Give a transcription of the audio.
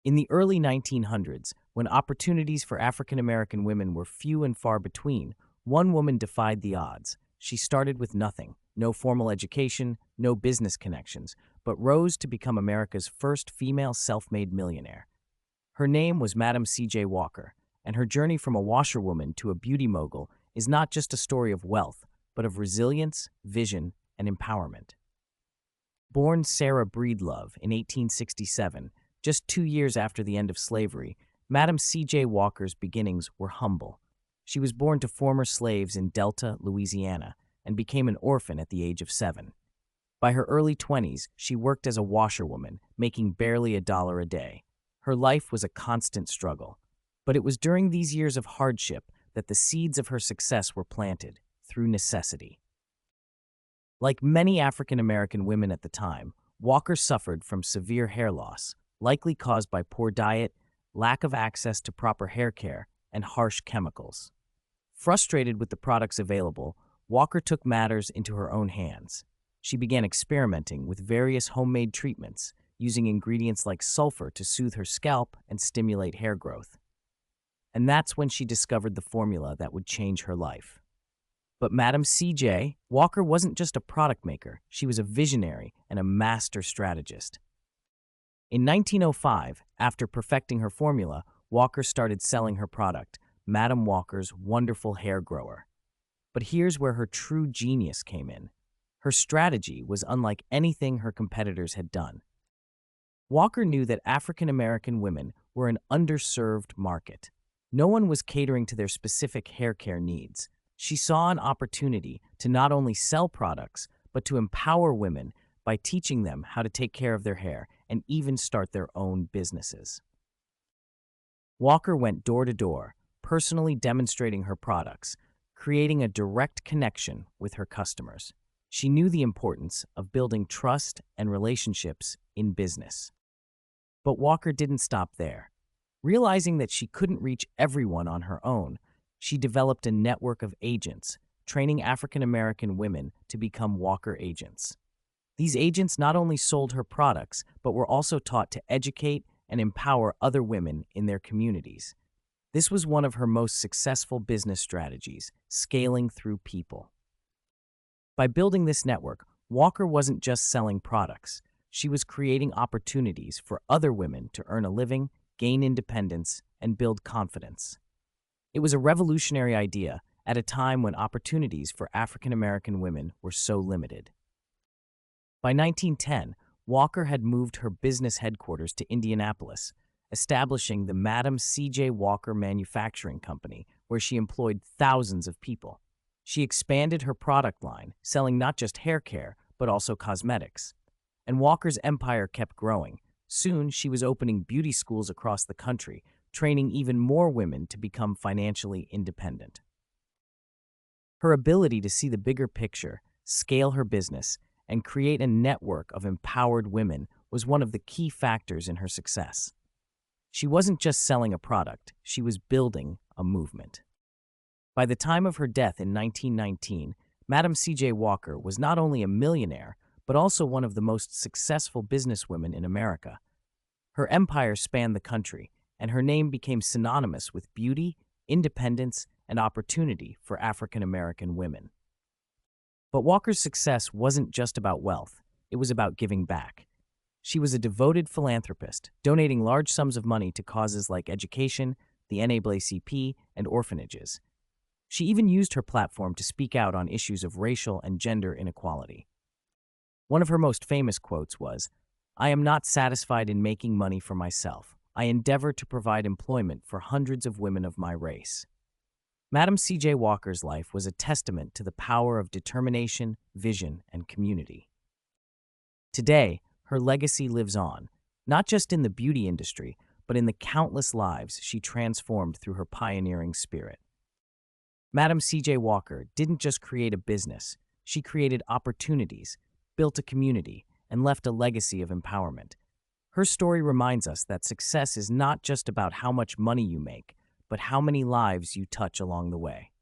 In the early 1900s, when opportunities for African American women were few and far between, one woman defied the odds. She started with nothing, no formal education, no business connections, but rose to become America's first female self-made millionaire. Her name was Madam C.J. Walker, and her journey from a washerwoman to a beauty mogul is not just a story of wealth, but of resilience, vision, and empowerment. Born Sarah Breedlove in 1867, just 2 years after the end of slavery, Madam C.J. Walker's beginnings were humble. She was born to former slaves in Delta, Louisiana, and became an orphan at the age of 7. By her early 20s, she worked as a washerwoman, making barely $1 a day. Her life was a constant struggle. But it was during these years of hardship that the seeds of her success were planted, through necessity. Like many African American women at the time, Walker suffered from severe hair loss, likely caused by poor diet, lack of access to proper hair care, and harsh chemicals. Frustrated with the products available, Walker took matters into her own hands. She began experimenting with various homemade treatments, using ingredients like sulfur to soothe her scalp and stimulate hair growth. And that's when she discovered the formula that would change her life. But Madam C.J. Walker wasn't just a product maker, she was a visionary and a master strategist. In 1905, after perfecting her formula, Walker started selling her product, Madam Walker's Wonderful Hair Grower. But here's where her true genius came in. Her strategy was unlike anything her competitors had done. Walker knew that African American women were an underserved market. No one was catering to their specific hair care needs. She saw an opportunity to not only sell products, but to empower women by teaching them how to take care of their hair and even start their own businesses. Walker went door to door, personally demonstrating her products, creating a direct connection with her customers. She knew the importance of building trust and relationships in business. But Walker didn't stop there. Realizing that she couldn't reach everyone on her own, she developed a network of agents, training African American women to become Walker agents. These agents not only sold her products, but were also taught to educate and empower other women in their communities. This was one of her most successful business strategies, scaling through people. By building this network, Walker wasn't just selling products. She was creating opportunities for other women to earn a living, gain independence, and build confidence. It was a revolutionary idea at a time when opportunities for African American women were so limited. By 1910, Walker had moved her business headquarters to Indianapolis, establishing the Madam C.J. Walker Manufacturing Company, where she employed thousands of people. She expanded her product line, selling not just hair care, but also cosmetics. And Walker's empire kept growing. Soon, she was opening beauty schools across the country, training even more women to become financially independent. Her ability to see the bigger picture, scale her business, and create a network of empowered women was one of the key factors in her success. She wasn't just selling a product, she was building a movement. By the time of her death in 1919, Madam C.J. Walker was not only a millionaire, but also one of the most successful businesswomen in America. Her empire spanned the country, and her name became synonymous with beauty, independence, and opportunity for African American women. But Walker's success wasn't just about wealth, it was about giving back. She was a devoted philanthropist, donating large sums of money to causes like education, the NAACP, and orphanages. She even used her platform to speak out on issues of racial and gender inequality. One of her most famous quotes was, "I am not satisfied in making money for myself. I endeavor to provide employment for hundreds of women of my race." Madam C.J. Walker's life was a testament to the power of determination, vision, and community. Today, her legacy lives on, not just in the beauty industry, but in the countless lives she transformed through her pioneering spirit. Madam C.J. Walker didn't just create a business, she created opportunities, built a community, and left a legacy of empowerment. Her story reminds us that success is not just about how much money you make, but how many lives you touch along the way.